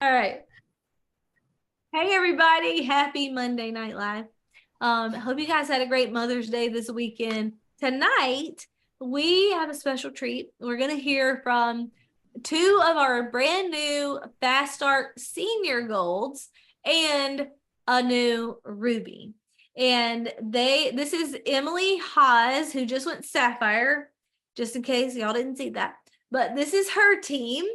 All right. Hey, everybody. Happy Monday Night Live. Hope you guys had a great Mother's Day this weekend. Tonight, we have a special treat. We're going to hear from two of our brand new Fast Start Senior Golds and a new Ruby. And this is Emily Haas, who just went Sapphire, just in case y'all didn't see that. But this is her team.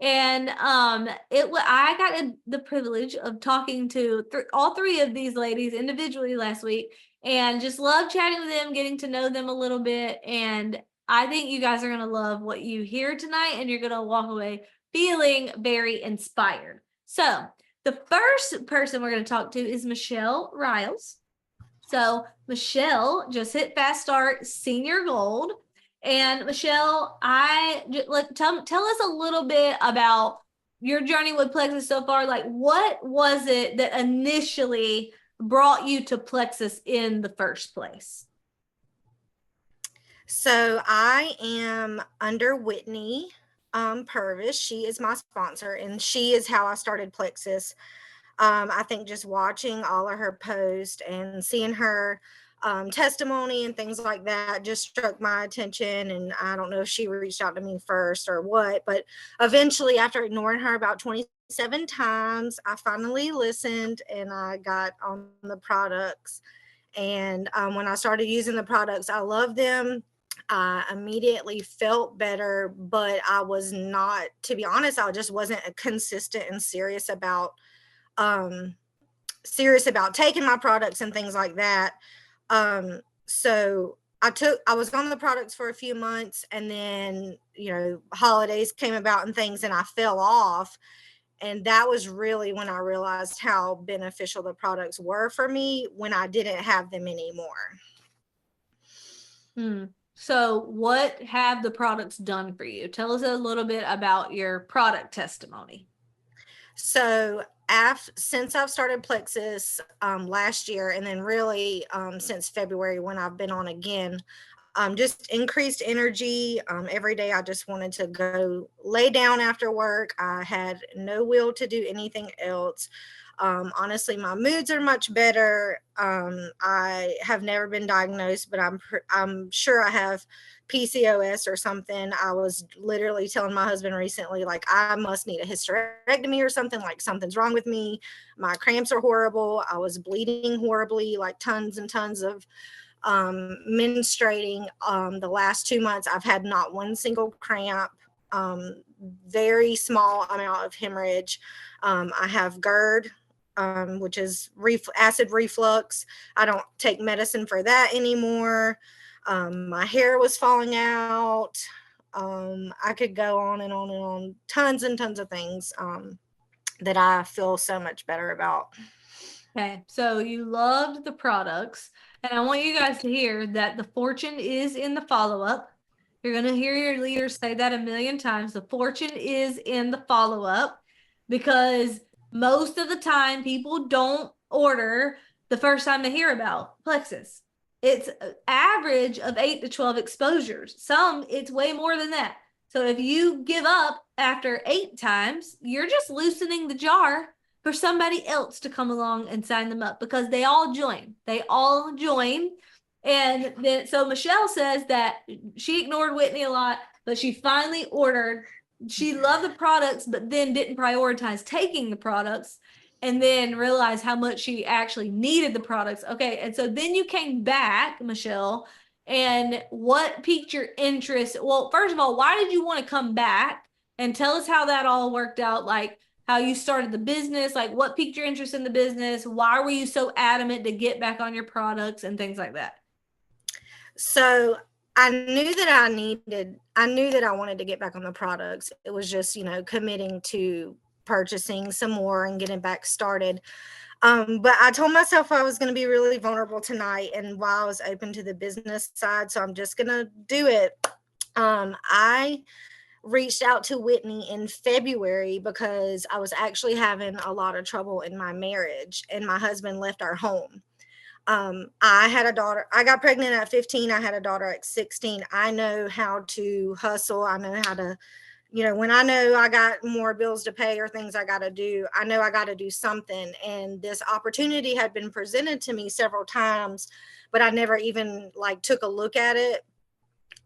And I got the privilege of talking to all three of these ladies individually last week, and just love chatting with them, getting to know them a little bit. And I think you guys are going to love what you hear tonight, and you're going to walk away feeling very inspired. So the first person we're going to talk to is Michelle Riles. So Michelle just hit Fast Start Senior Gold. And Michelle, tell us a little bit about your journey with Plexus so far. Like, what was it that initially brought you to Plexus in the first place? So I am under Whitney Purvis. She is my sponsor, and she is how I started Plexus. I think just watching all of her posts and seeing her testimony and things like that just struck my attention. And I don't know if she reached out to me first or what, but eventually, after ignoring her about 27 times, I finally listened and I got on the products. And when I started using the products, I love them. I immediately felt better, but I was not, to be honest, I just wasn't consistent and serious about taking my products and things like that. So I was on the products for a few months, and then, holidays came about and things, and I fell off. And that was really when I realized how beneficial the products were for me when I didn't have them anymore. So what have the products done for you? Tell us a little bit about your product testimony. So since I've started Plexus last year, and then really since February when I've been on again, just increased energy. Every day I just wanted to go lay down after work. I had no will to do anything else. Honestly, my moods are much better. I have never been diagnosed, but I'm sure I have PCOS or something. I was literally telling my husband recently, like, I must need a hysterectomy or something, like something's wrong with me. My cramps are horrible. I was bleeding horribly, like tons and tons of menstruating. The last 2 months, I've had not one single cramp, very small amount of hemorrhage. I have GERD, which is acid reflux. I don't take medicine for that anymore. My hair was falling out. I could go on and on and on. Tons and tons of things that I feel so much better about. Okay, so you loved the products, and I want you guys to hear that the fortune is in the follow-up. You're going to hear your leaders say that a million times. The fortune is in the follow-up, because most of the time people don't order the first time they hear about Plexus. It's an average of 8 to 12 exposures. Some, it's way more than that. So if you give up after 8 times, you're just loosening the jar for somebody else to come along and sign them up, because they all join. And then, so Michelle says that she ignored Whitney a lot, but she finally ordered. She loved the products, but then didn't prioritize taking the products, and then realized how much she actually needed the products. Okay. And so then you came back, Michelle, and what piqued your interest? Well, first of all, why did you want to come back? And tell us how that all worked out. Like, how you started the business, like what piqued your interest in the business? Why were you so adamant to get back on your products and things like that? So I knew that I wanted to get back on the products. It was just, committing to purchasing some more and getting back started. But I told myself I was going to be really vulnerable tonight, and while I was open to the business side, so I'm just going to do it. I reached out to Whitney in February because I was actually having a lot of trouble in my marriage, and my husband left our home. I had a daughter. I got pregnant at 15. I had a daughter at 16. I know how to hustle. I know how to, when I know I got more bills to pay or things I got to do, I know I got to do something. And this opportunity had been presented to me several times, but I never even like took a look at it.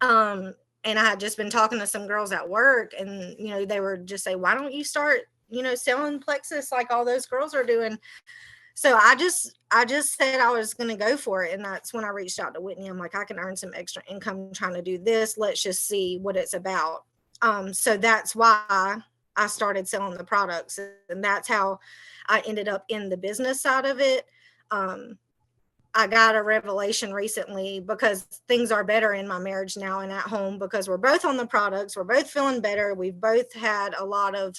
And I had just been talking to some girls at work, and they were just say, why don't you start selling plexus like all those girls are doing? So I just said I was going to go for it, and that's when I reached out to Whitney. I'm like, I can earn some extra income trying to do this. Let's just see what it's about. So that's why I started selling the products, and that's how I ended up in the business side of it. um, I got a revelation recently, because things are better in my marriage now and at home, because we're both on the products. We're both feeling better. We've both had a lot of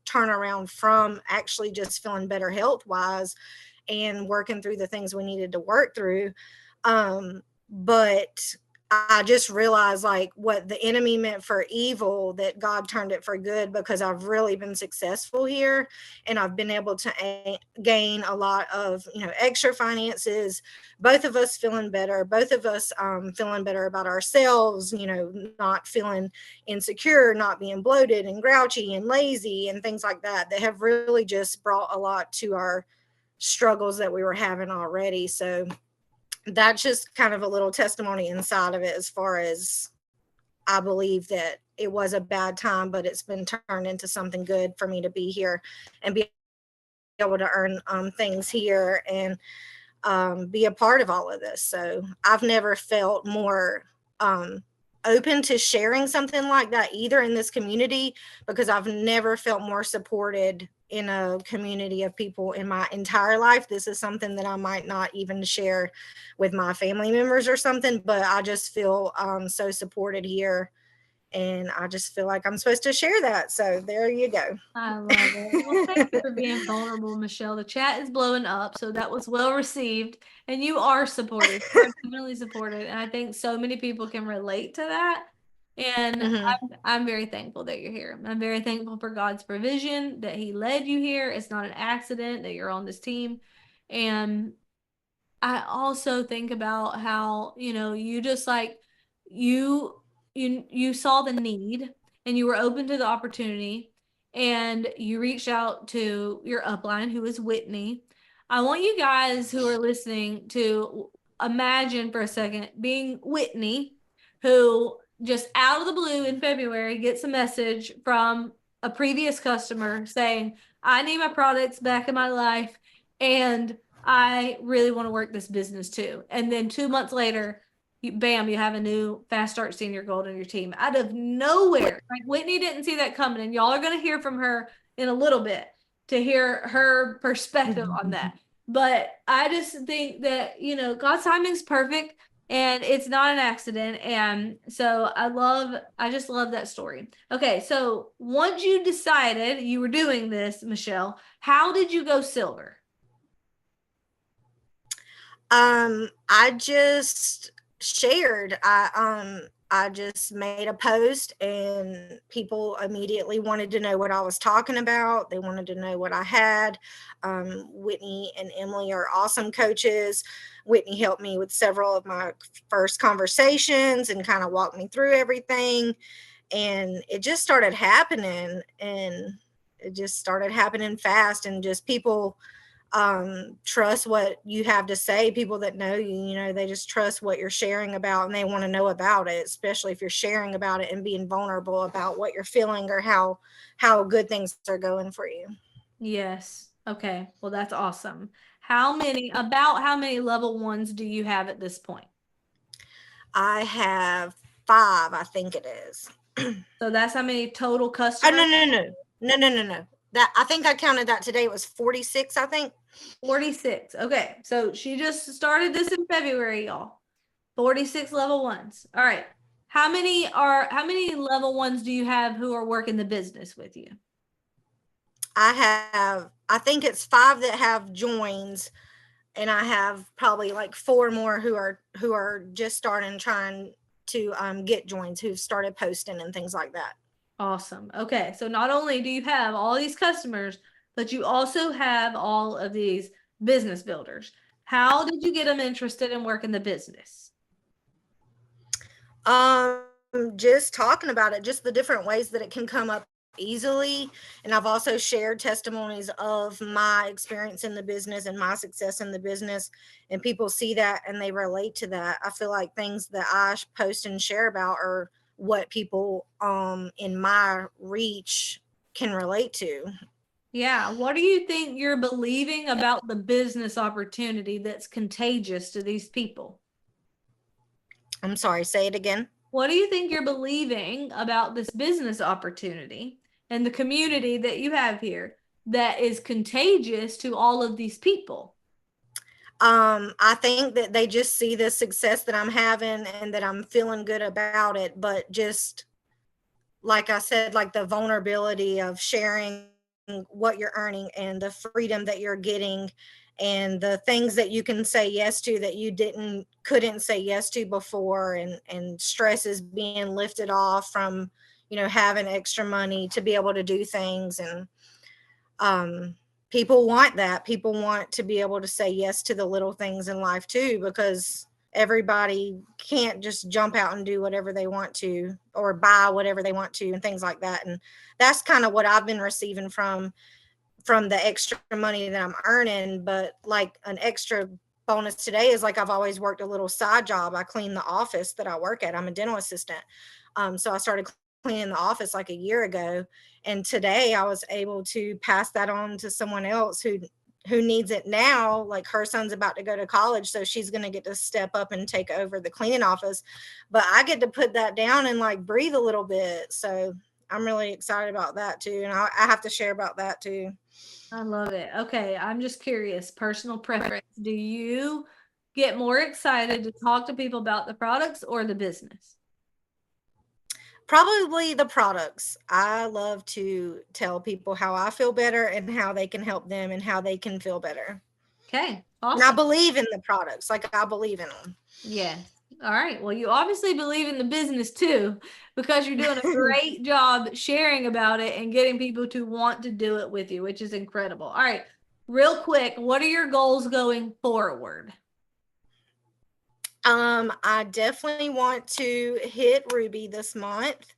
turnaround from actually just feeling better health wise and working through the things we needed to work through. But I just realized like what the enemy meant for evil, that God turned it for good, because I've really been successful here, and I've been able to gain a lot of, extra finances, both of us feeling better, both of us feeling better about ourselves, not feeling insecure, not being bloated and grouchy and lazy and things like that, that have really just brought a lot to our struggles that we were having already. So that's just kind of a little testimony inside of it, as far as I believe that it was a bad time, but it's been turned into something good for me to be here and be able to earn things here, and be a part of all of this. So I've never felt more open to sharing something like that either in this community, because I've never felt more supported in a community of people in my entire life. This is something that I might not even share with my family members or something, but I just feel so supported here, and I just feel like I'm supposed to share that. So there you go. I love it. Well, thank you for being vulnerable, Michelle. The chat is blowing up, so that was well received. And you are supported. You are definitely supported. And I think so many people can relate to that. And Mhm. I'm very thankful that you're here. I'm very thankful for God's provision, that He led you here. It's not an accident that you're on this team. And I also think about how, you just like you saw the need and you were open to the opportunity and you reached out to your upline who is Whitney. I want you guys who are listening to imagine for a second being Whitney, who just out of the blue in February gets a message from a previous customer saying, I need my products back in my life, and I really want to work this business too. And then 2 months later, bam, you have a new Fast Start Senior Gold on your team out of nowhere. Like Whitney didn't see that coming, and y'all are going to hear from her in a little bit to hear her perspective on that. But I just think that, God's timing is perfect and it's not an accident. And so I just love that story. Okay, so once you decided you were doing this, Michelle, how did you go silver? I just shared. I just made a post, and people immediately wanted to know what I was talking about. They wanted to know what I had. Whitney and Emily are awesome coaches. Whitney helped me with several of my first conversations and kind of walked me through everything. And it just started happening, and it just started happening fast, and just people trust what you have to say. People that know you, they just trust what you're sharing about, and they want to know about it, especially if you're sharing about it and being vulnerable about what you're feeling or how good things are going for you. Yes. Okay. Well, that's awesome. How many level ones do you have at this point? I have 5, I think it is. So that's how many total Oh, customers? no. That, I think I counted that today. It was 46, I think. 46. Okay. So she just started this in February, y'all. 46 level ones. All right. How many level ones do you have who are working the business with you? I think it's 5 that have joins, and I have probably like 4 more who are just starting trying to get joins, who've started posting and things like that. Awesome. Okay. So not only do you have all these customers, but you also have all of these business builders. How did you get them interested in working the business? Um, just talking about it, just the different ways that it can come up easily. And I've also shared testimonies of my experience in the business and my success in the business, and people see that and they relate to that. I feel like things that I post and share about are what people in my reach can relate to. Yeah. What do you think you're believing about the business opportunity that's contagious to these people? I'm sorry, say it again. What do you think you're believing about this business opportunity and the community that you have here that is contagious to all of these people? I think that they just see the success that I'm having and that I'm feeling good about it, but just like I said, like the vulnerability of sharing what you're earning and the freedom that you're getting and the things that you can say yes to that you couldn't say yes to before, and stress is being lifted off from, having extra money to be able to do things. And people want that. People want to be able to say yes to the little things in life too, because everybody can't just jump out and do whatever they want to or buy whatever they want to and things like that. And that's kind of what I've been receiving from the extra money that I'm earning. But like an extra bonus today is like I've always worked a little side job. I clean the office that I work at. I'm a dental assistant. So I started cleaning the office like a year ago. And today I was able to pass that on to someone else who needs it now. Like her son's about to go to college, so she's going to get to step up and take over the cleaning office. But I get to put that down and like breathe a little bit. So I'm really excited about that too. And I have to share about that too. I love it. Okay, I'm just curious, personal preference. Do you get more excited to talk to people about the products or the business? Probably the products. I love to tell people how I feel better and how they can help them and how they can feel better. Okay, And I awesome. believe in the products, like I believe in Yes. All right. Well, you obviously believe in the business too, because you're doing a them. great job sharing about it and getting people to want to do it with you, which is incredible. All right. Real quick, what are your goals going forward? I definitely want to hit Ruby this month.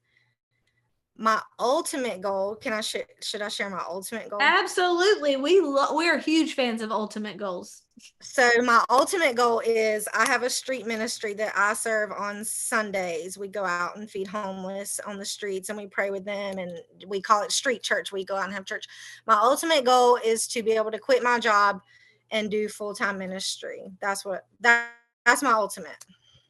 My ultimate goal, should I share my ultimate goal? Absolutely. We're huge fans of ultimate goals. So my ultimate goal is I have a street ministry that I serve on Sundays. We go out and feed homeless on the streets and we pray with them, and we call it street church. We go out and have church. My ultimate goal is to be able to quit my job and do full-time ministry. That's my ultimate.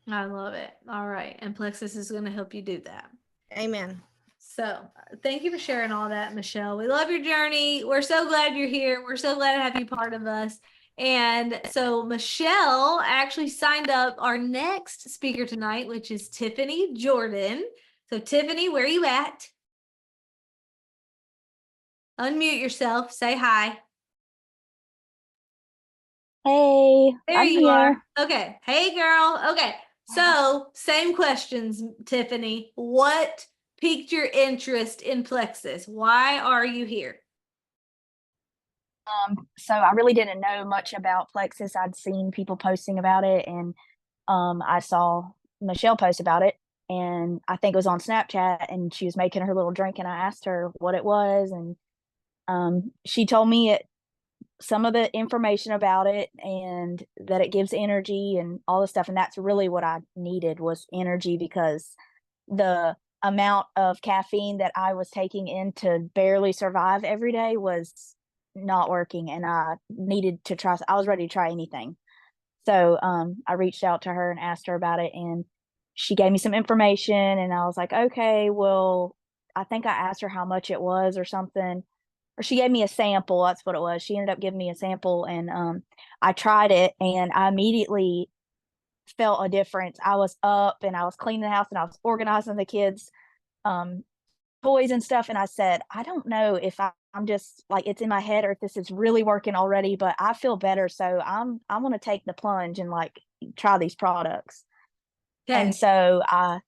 I love it. All right. And Plexus is going to help you do that. Amen. So, thank you for sharing all that, Michelle. We love your journey. We're so glad you're here. We're so glad to have you part of us. And so, Michelle actually signed up our next speaker tonight, which is Tiffany Jordan. So, Tiffany, where are you at? Unmute yourself. Say hi. Hey, There I'm you are. here. Okay. Hey, girl. Okay. So, same questions, Tiffany. What piqued your interest in Plexus? Why are you here? So I really didn't know much about Plexus. I'd seen people posting about it, and I saw Michelle post about it, and I think it was on Snapchat, and she was making her little drink, and I asked her what it was, and she told me some of the information about it, and that it gives energy and all this stuff, and that's really what I needed was energy, because the amount of caffeine that I was taking in to barely survive every day was not working, and I needed to try. I was ready to try anything. So I reached out to her and asked her about it, and she gave me some information, and I was like, okay, well, I think I asked her how much it was or something, or she gave me a sample. That's what it was. She ended up giving me a sample, and I tried it, and I immediately felt a difference. I was up and I was cleaning the house and I was organizing the kids' um, toys and stuff. And I said, I don't know if I'm just like it's in my head or if this is really working already, but I feel better. So I'm gonna take the plunge and like try these products. And Okay. so I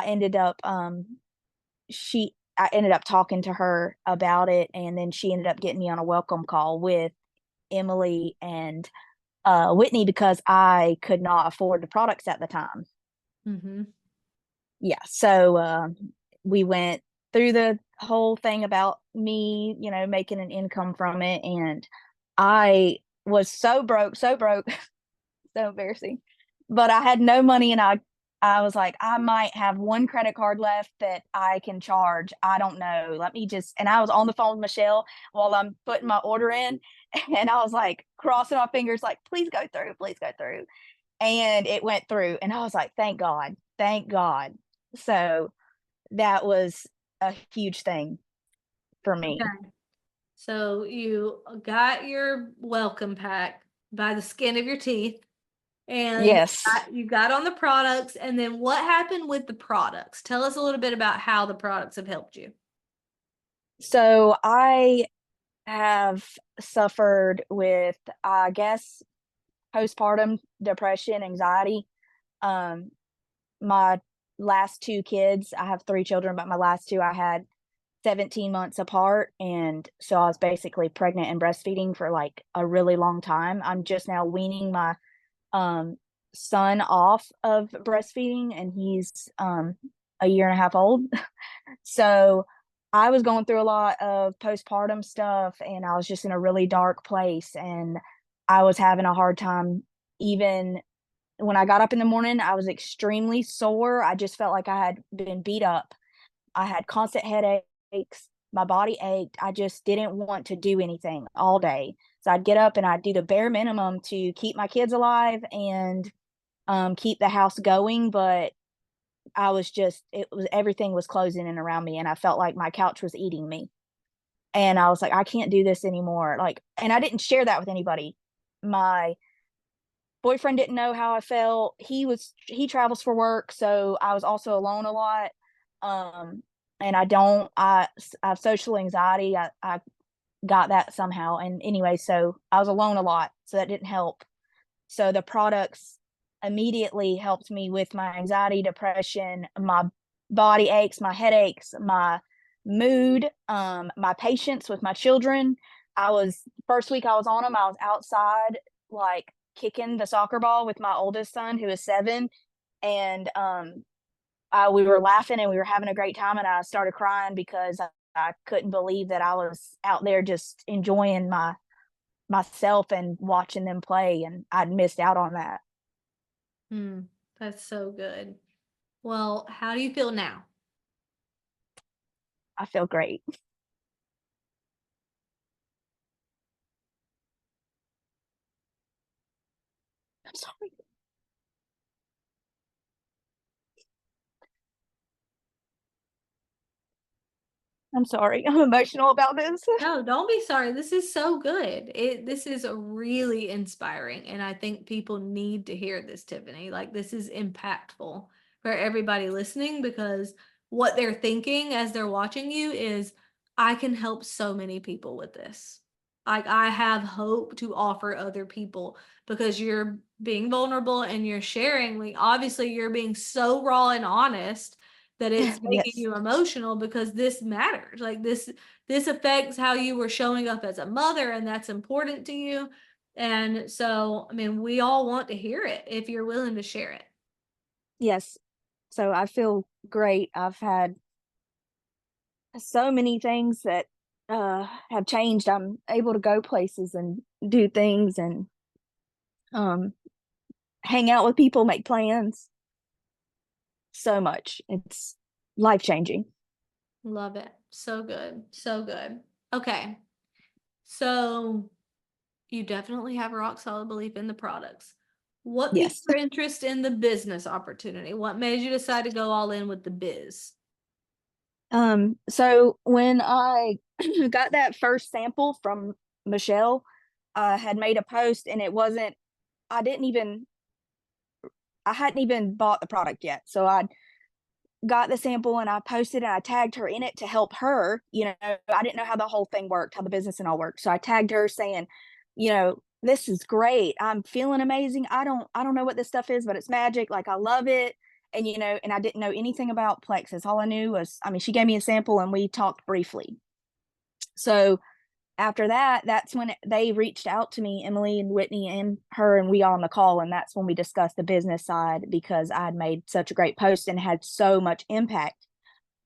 ended up I ended up talking to her about it, and then she ended up getting me on a welcome call with Emily and Whitney, because I could not afford the products at the time. Mm-hmm. yeah, so we went through the whole thing about me, making an income from it, and I was so broke, so broke, so embarrassing. But I had no money, and I was like, I might have one credit card left that I can charge. I don't know. Let me just, and I was on the phone with Michelle while I'm putting my order in, and I was like crossing my fingers, like, please go through, please go through. And it went through, and I was like, thank God, thank God. So that was a huge thing for me. Okay. So you got your welcome pack by the skin of your teeth, and Yes. you got on the products. And then what happened with the products? Tell us a little bit about how the products have helped you. So I have suffered with, I guess, postpartum depression, anxiety. Um, my last two kids, I have three children, but my last two I had 17 months apart. And so I was basically pregnant and breastfeeding for like a really long time. I'm just now weaning my um, son off of breastfeeding, and he's a year and a half old. So I was going through a lot of postpartum stuff, and I was just in a really dark place, and I was having a hard time. Even when I got up in the morning, I was extremely sore. I just felt like I had been beat up. I had constant headaches. My body ached. I just didn't want to do anything all day. So I'd get up and I'd do the bare minimum to keep my kids alive and keep the house going. But I was just, it was, everything was closing in around me, and I felt like my couch was eating me. And I was like, I can't do this anymore. Like, and I didn't share that with anybody. My boyfriend didn't know how I felt. He travels for work, so I was also alone a lot. Um, and I have social anxiety. I got that somehow. And anyway, so I was alone a lot, so that didn't help. So the products immediately helped me with my anxiety, depression, my body aches, my headaches, my mood, my patience with my children. I was first week I was on them, I was outside like kicking the soccer ball with my oldest son who is 7, and we were laughing and we were having a great time, and I started crying because I couldn't believe that I was out there just enjoying myself and watching them play, and I'd missed out on that. Hmm, that's so good. Well, how do you feel now? I feel great. I'm sorry. I'm sorry. I'm emotional about this. No, don't be sorry. This is so good. This is really inspiring, and I think people need to hear this, Tiffany. Like, this is impactful for everybody listening, because what they're thinking as they're watching you is, I can help so many people with this. Like, I have hope to offer other people, because you're being vulnerable and you're sharing. Like, obviously you're being so raw and honest that it's making Yes. you emotional, because this matters. Like, this affects how you were showing up as a mother, and that's important to you. And so, I mean, we all want to hear it if you're willing to share it. Yes. So I feel great. I've had so many things that have changed. I'm able to go places and do things and um hang out with people, make plans. So much. It's life changing. Love it. So good. So good. Okay. So you definitely have a rock solid belief in the products. What piqued Yes. your interest in the business opportunity? What made you decide to go all in with the biz? So when I got that first sample from Michelle, I had made a post, and it wasn't, I didn't even, I hadn't even bought the product yet. So I got the sample and I posted and I tagged her in it to help her. I didn't know how the whole thing worked, how the business and all worked. So I tagged her saying, this is great. I'm feeling amazing. I don't know what this stuff is, but it's magic. Like, I love it. And and I didn't know anything about Plexus. All I knew was, I mean, she gave me a sample and we talked briefly. So after that, that's when they reached out to me, Emily and Whitney and her, and we on the call. And that's when we discussed the business side, because I'd made such a great post and had so much impact.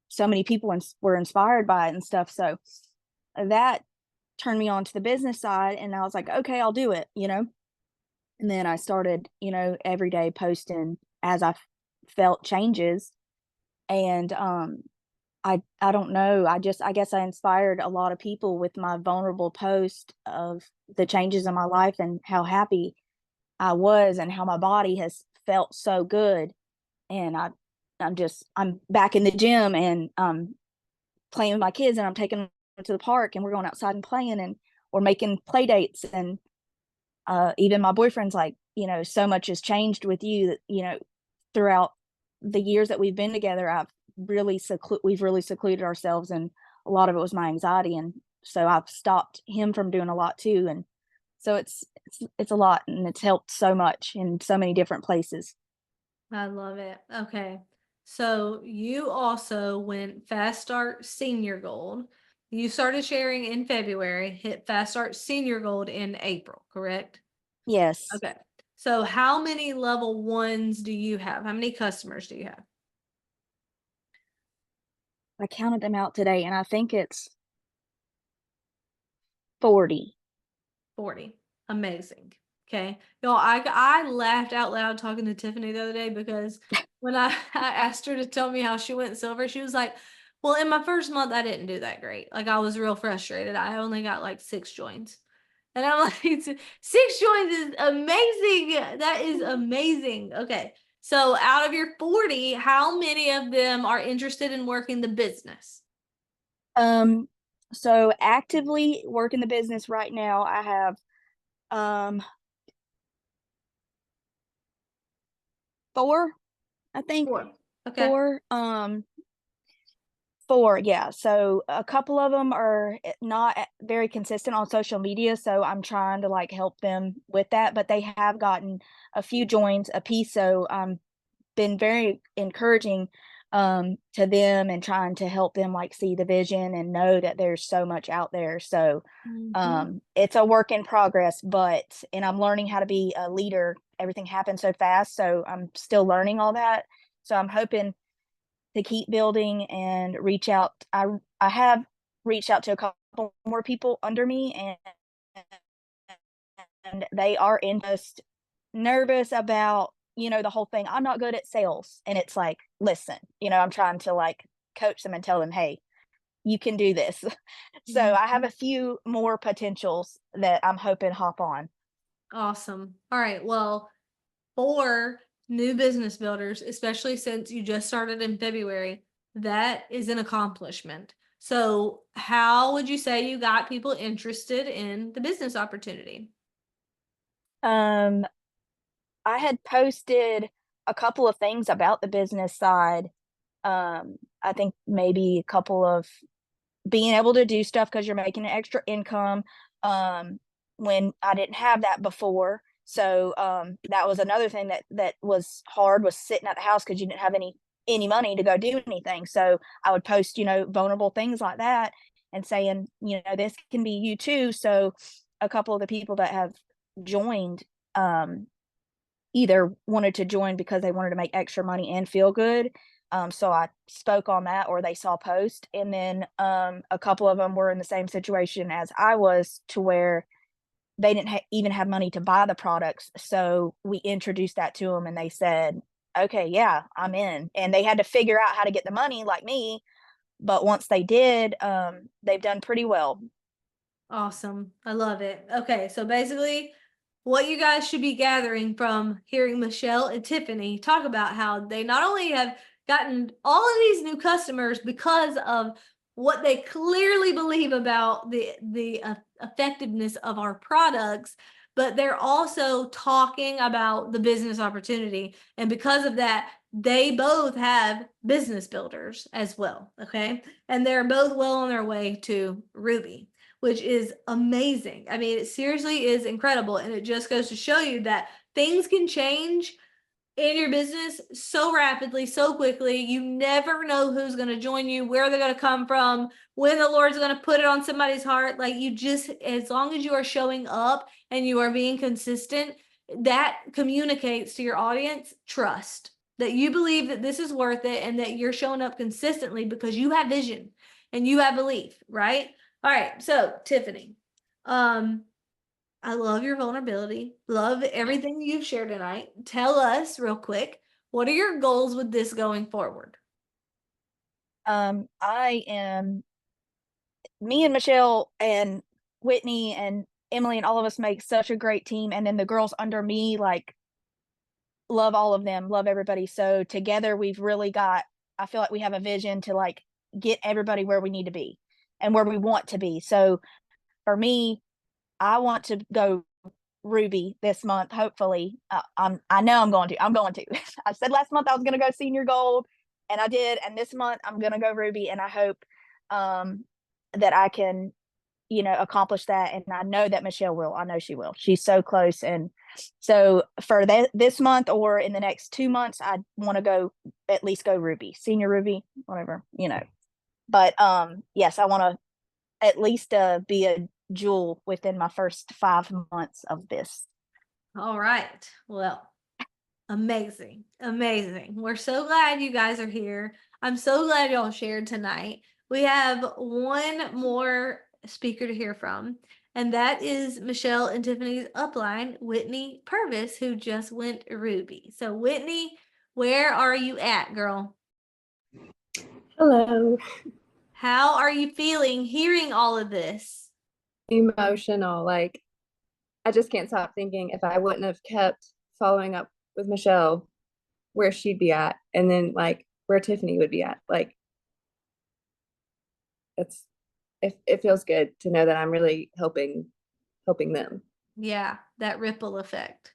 So many people were inspired by it and stuff. So that turned me on to the business side. And I was like, okay, I'll do it, And then I started, every day posting as I felt changes. And I don't know. I guess I inspired a lot of people with my vulnerable post of the changes in my life and how happy I was and how my body has felt so good. And I'm back in the gym and playing with my kids, and I'm taking them to the park, and we're going outside and playing, and we're making play dates. And even my boyfriend's like, so much has changed with you that, throughout the years that we've been together. We've really secluded ourselves, and a lot of it was my anxiety. And so I've stopped him from doing a lot too. And so it's a lot, and it's helped so much in so many different places. I love it. Okay. So you also went Fast Start Senior Gold. You started sharing in February, hit Fast Start Senior Gold in April, correct? Yes. Okay. So how many level ones do you have? How many customers do you have? I counted them out today, and I think it's 40. 40. Amazing. Okay. Y'all, I laughed out loud talking to Tiffany the other day, because when I asked her to tell me how she went silver, she was like, well, in my first month, I didn't do that great. Like, I was real frustrated. I only got like 6 joins. And I'm like, 6 joins is amazing. That is amazing. Okay. So out of your 40, how many of them are interested in working the business? So actively working the business right now, I have 4, I think. 4. Okay. 4. 4, yeah. So a couple of them are not very consistent on social media, so I'm trying to like help them with that. But they have gotten a few joins a piece, so been very encouraging to them, and trying to help them like see the vision and know that there's so much out there. So Mhm. it's a work in progress, and I'm learning how to be a leader. Everything happens so fast, so I'm still learning all that. So I'm hoping to keep building and reach out. I have reached out to a couple more people under me, and they are just nervous about, the whole thing. I'm not good at sales. And it's like, listen, I'm trying to like coach them and tell them, hey, you can do this. So I have Mhm. a few more potentials that I'm hoping hop on. Awesome. All right. Well, for new business builders, especially since you just started in February, that is an accomplishment. So, how would you say you got people interested in the business opportunity? Um, I had posted a couple of things about the business side. I think maybe a couple of being able to do stuff because you're making an extra income, um, when I didn't have that before. So that was another thing that was hard, was sitting at the house because you didn't have any money to go do anything. So I would post, vulnerable things like that, and saying, this can be you too. So a couple of the people that have joined, either wanted to join because they wanted to make extra money and feel good. So I spoke on that, or they saw post. And then a couple of them were in the same situation as I was, to where they didn't even have money to buy the products. So we introduced that to them, and they said, okay, yeah, I'm in. And they had to figure out how to get the money like me. But once they did, they've done pretty well. Awesome. I love it. Okay, so basically, what you guys should be gathering from hearing Michelle and Tiffany talk about how they not only have gotten all of these new customers because of what they clearly believe about the effectiveness of our products, but they're also talking about the business opportunity. And because of that, they both have business builders as well. Okay. And they're both well on their way to Ruby, which is amazing. I mean, it seriously is incredible. And it just goes to show you that things can change in your business so rapidly, so quickly. You never know who's going to join you, where they're going to come from, when the Lord's going to put it on somebody's heart. Like, you just, as long as you are showing up and you are being consistent, that communicates to your audience trust, that you believe that this is worth it and that you're showing up consistently because you have vision and you have belief, right? All right. So, Tiffany, I love your vulnerability. Love everything you've shared tonight. Tell us real quick, what are your goals with this going forward? I am, me and Michelle and Whitney and Emily and all of us make such a great team. And then the girls under me, like, love all of them, love everybody. So together we've really got, I feel like we have a vision to like get everybody where we need to be and where we want to be. So for me, I want to go Ruby this month, hopefully. I know I'm going to. I said last month I was going to go senior gold, and I did. And this month I'm going to go Ruby, and I hope that I can, accomplish that. And I know that Michelle will. I know she will. She's so close. And so for this month or in the next 2 months, I want to at least go Ruby, senior Ruby, whatever. But yes, I want to at least be a jewel within my first 5 months of this. All right. Well, amazing. Amazing. We're so glad you guys are here. I'm so glad y'all shared tonight. We have one more speaker to hear from, and that is Michelle and Tiffany's upline, Whitney Purvis, who just went Ruby. So, Whitney, where are you at, girl? Hello. How are you feeling hearing all of this? Emotional. Like, I just can't stop thinking if I wouldn't have kept following up with Michelle, where she'd be at, and then like where Tiffany would be at. Like, it feels good to know that I'm really helping them. Yeah, that ripple effect.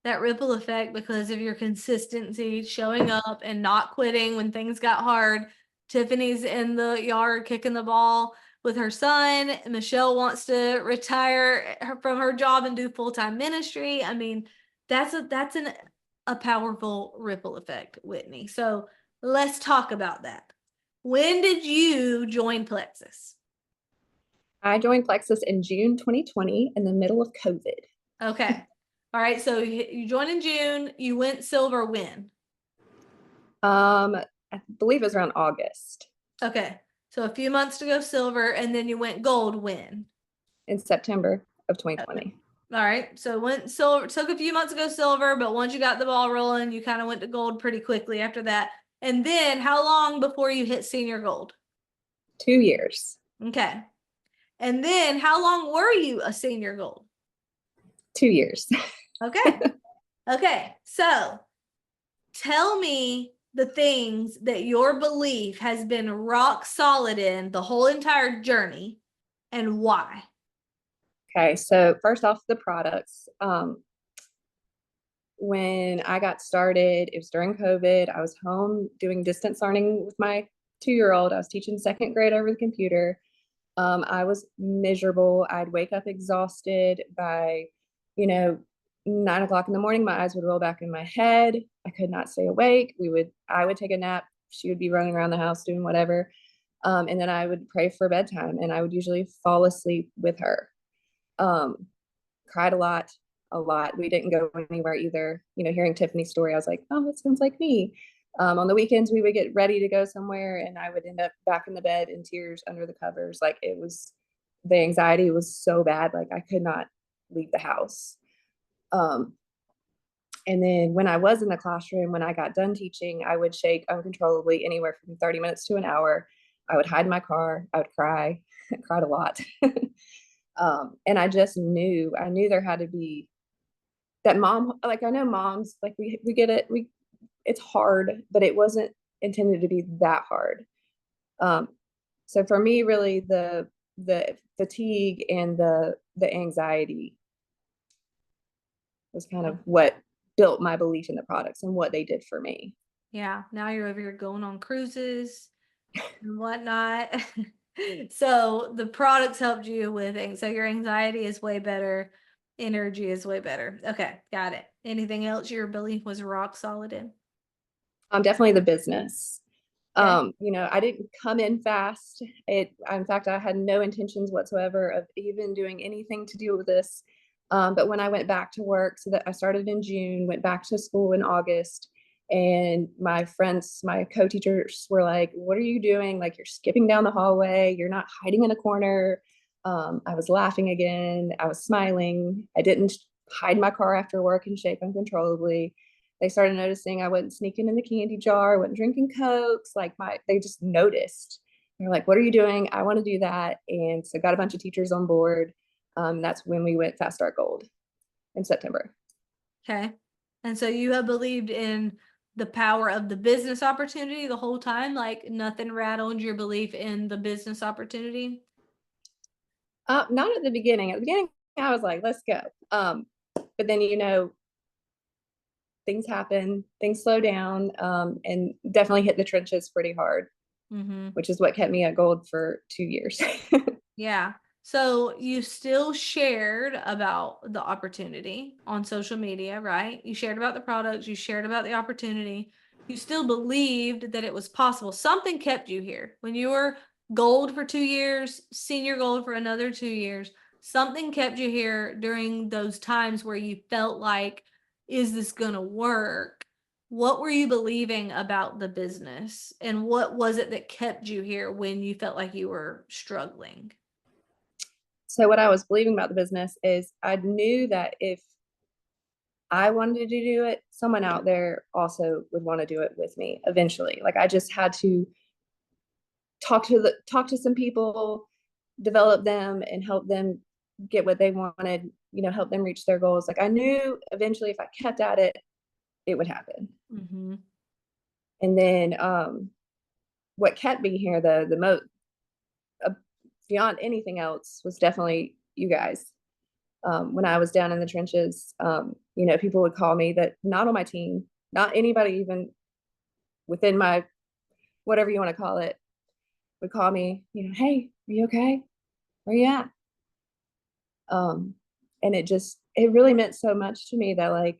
That ripple effect because of your consistency, showing up and not quitting when things got hard. Tiffany's in the yard kicking the ball with her son. Michelle wants to retire from her job and do full-time ministry. I mean, that's a powerful ripple effect, Whitney. So let's talk about that. When did you join Plexus? I joined Plexus in June 2020 in the middle of COVID. Okay. All right. So you joined in June. You went silver when? I believe it was around August. Okay. So a few months to go silver, and then you went gold when? In September of 2020. Okay. All right. So went silver, took a few months to go silver, but once you got the ball rolling, you kind of went to gold pretty quickly after that. And then how long before you hit senior gold? 2 years. Okay. And then how long were you a senior gold? 2 years. Okay. Okay. So tell me the things that your belief has been rock solid in the whole entire journey and why. Okay, so first off, the products. When I got started, it was during COVID. I was home doing distance learning with my 2-year-old. I was teaching second grade over the computer. I was miserable. I'd wake up exhausted by, 9 o'clock in the morning. My eyes would roll back in my head. I could not stay awake. I would take a nap. She would be running around the house doing whatever. And then I would pray for bedtime, and I would usually fall asleep with her. Cried a lot. We didn't go anywhere either. Hearing Tiffany's story, I was like, oh, that sounds like me. On the weekends, we would get ready to go somewhere, and I would end up back in the bed in tears under the covers. Like, the anxiety was so bad. Like, I could not leave the house. And then when I was in the classroom, when I got done teaching, I would shake uncontrollably anywhere from 30 minutes to an hour. I would hide in my car. I would cry. I cried a lot. And I knew there had to be that mom, like, I know moms, like, we get it. It's hard, but it wasn't intended to be that hard. So for me, really the fatigue and the anxiety was kind of what built my belief in the products and what they did for me. Yeah. Now you're over here going on cruises and whatnot. So the products helped you with, so your anxiety is way better. Energy is way better. Okay, got it. Anything else your belief was rock solid in? Definitely the business. Okay. I didn't come in fast. In fact, I had no intentions whatsoever of even doing anything to do with this. But when I went back to work, so that I started in June, went back to school in August, and my friends, my co-teachers were like, "What are you doing? Like, you're skipping down the hallway. You're not hiding in a corner." I was laughing again. I was smiling. I didn't hide my car after work and shake uncontrollably. They started noticing I wasn't sneaking in the candy jar, I wasn't drinking Cokes. They just noticed. They're like, "What are you doing? I want to do that." And so got a bunch of teachers on board. That's when we went Fast Start Gold in September. Okay. And so you have believed in the power of the business opportunity the whole time? Like nothing rattled your belief in the business opportunity? Not at the beginning. At the beginning, I was like, "Let's go." But then, things happen, things slow down, and definitely hit the trenches pretty hard, which is what kept me at Gold for 2 years. Yeah. So you still shared about the opportunity on social media, right? You shared about the products, you shared about the opportunity. You still believed that it was possible. Something kept you here. When you were gold for 2 years, senior gold for another 2 years, something kept you here during those times where you felt like, is this going to work? What were you believing about the business? And what was it that kept you here when you felt like you were struggling? So what I was believing about the business is I knew that if I wanted to do it, someone out there also would want to do it with me eventually. Like, I just had to talk to some people, develop them, and help them get what they wanted, help them reach their goals. Like, I knew eventually if I kept at it, it would happen. Mm-hmm. And then what kept me here, the most, beyond anything else, was definitely you guys. When I was down in the trenches, people would call me, that not on my team, not anybody even within my, whatever you want to call it, would call me, "Hey, are you okay? Where you at?" And it really meant so much to me that, like,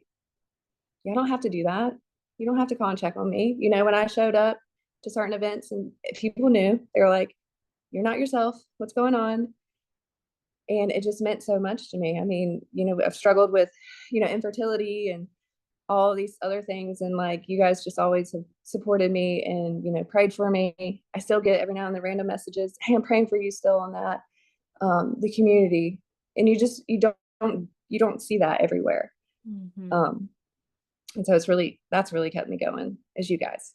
you don't have to do that. You don't have to call and check on me. When I showed up to certain events and people knew, they were like, "You're not yourself. What's going on?" And it just meant so much to me. I mean, I've struggled with, infertility and all these other things. And, like, you guys just always have supported me and, prayed for me. I still get every now and then random messages, "Hey, I'm praying for you still on that." The community. And you don't see that everywhere. Mm-hmm. And so that's really kept me going, is you guys.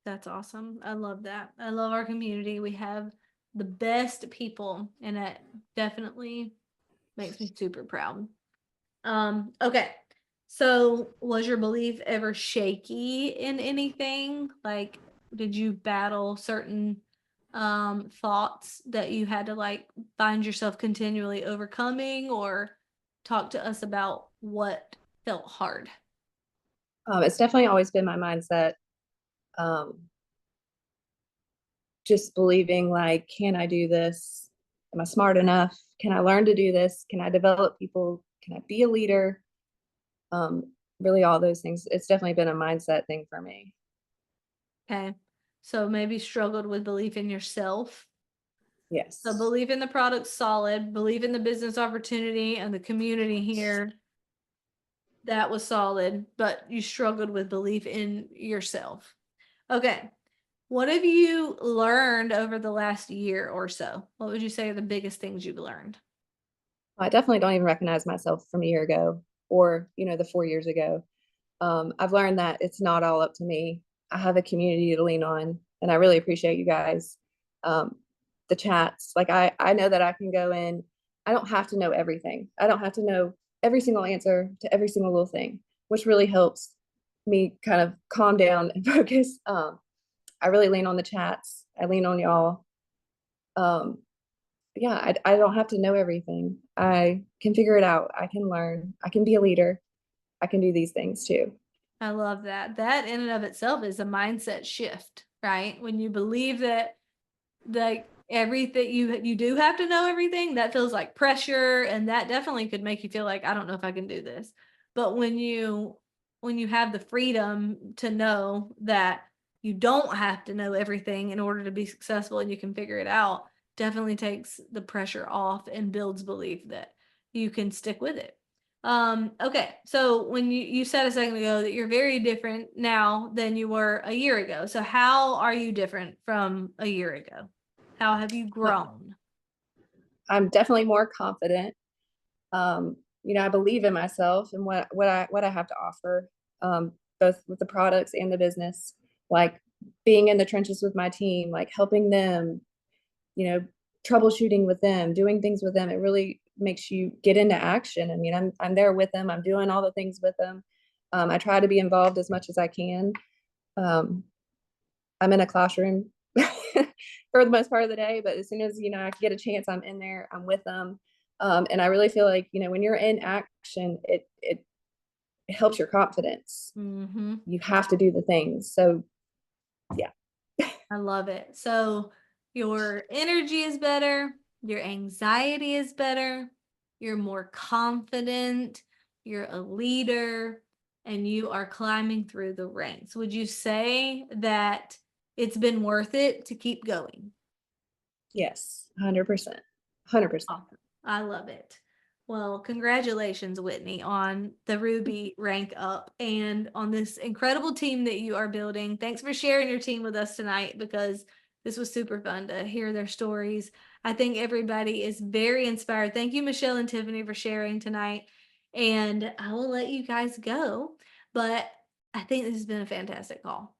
That's awesome. I love that. I love our community. We have the best people, and it definitely makes me super proud. Okay. So was your belief ever shaky in anything? Like, did you battle certain thoughts that you had to like find yourself continually overcoming, or talk to us about what felt hard? It's definitely always been my mindset. Um, just believing, like, can I do this? Am I smart enough? Can I learn to do this? Can I develop people? Can I be a leader? Really all those things. It's definitely been a mindset thing for me. Okay. So maybe struggled with belief in yourself. Yes. So believe in the product solid, believe in the business opportunity and the community here. That was solid, but you struggled with belief in yourself. Okay. What have you learned over the last year or so? What would you say are the biggest things you've learned? I definitely don't even recognize myself from a year ago or, the 4 years ago. I've learned that it's not all up to me. I have a community to lean on, and I really appreciate you guys. Um, the chats, like, I know that I can go in. I don't have to know everything. I don't have to know every single answer to every single little thing, which really helps me kind of calm down and focus. I really lean on the chats. I lean on y'all. Um, yeah, I don't have to know everything. I can figure it out. I can learn. I can be a leader. I can do these things too. I love that. That in and of itself is a mindset shift, right? When you believe that, like, everything, you do have to know everything. That feels like pressure, and that definitely could make you feel like, I don't know if I can do this. But when you have the freedom to know that you don't have to know everything in order to be successful and you can figure it out, definitely takes the pressure off and builds belief that you can stick with it. Okay, so when you said a second ago that you're very different now than you were a year ago. So how are you different from a year ago? How have you grown? I'm definitely more confident. I believe in myself and what I have to offer, both with the products and the business, like being in the trenches with my team, like helping them, troubleshooting with them, doing things with them. It really makes you get into action. I mean, I'm there with them. I'm doing all the things with them. I try to be involved as much as I can. I'm in a classroom for the most part of the day, but as soon as, I get a chance, I'm in there, I'm with them. And I really feel like, when you're in action, it helps your confidence. Mm-hmm. You have to do the things. So yeah. I love it. So your energy is better, your anxiety is better, you're more confident, you're a leader, and you are climbing through the ranks. Would you say that it's been worth it to keep going? Yes, 100%. 100%. Awesome. I love it. Well, congratulations, Whitney, on the Ruby rank up and on this incredible team that you are building. Thanks for sharing your team with us tonight, because this was super fun to hear their stories. I think everybody is very inspired. Thank you, Michelle and Tiffany, for sharing tonight. And I will let you guys go, but I think this has been a fantastic call.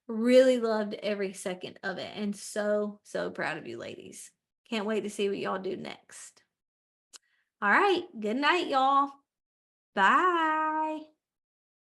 Really loved every second of it, and so, so proud of you ladies. Can't wait to see what y'all do next. All right. Good night, y'all. Bye.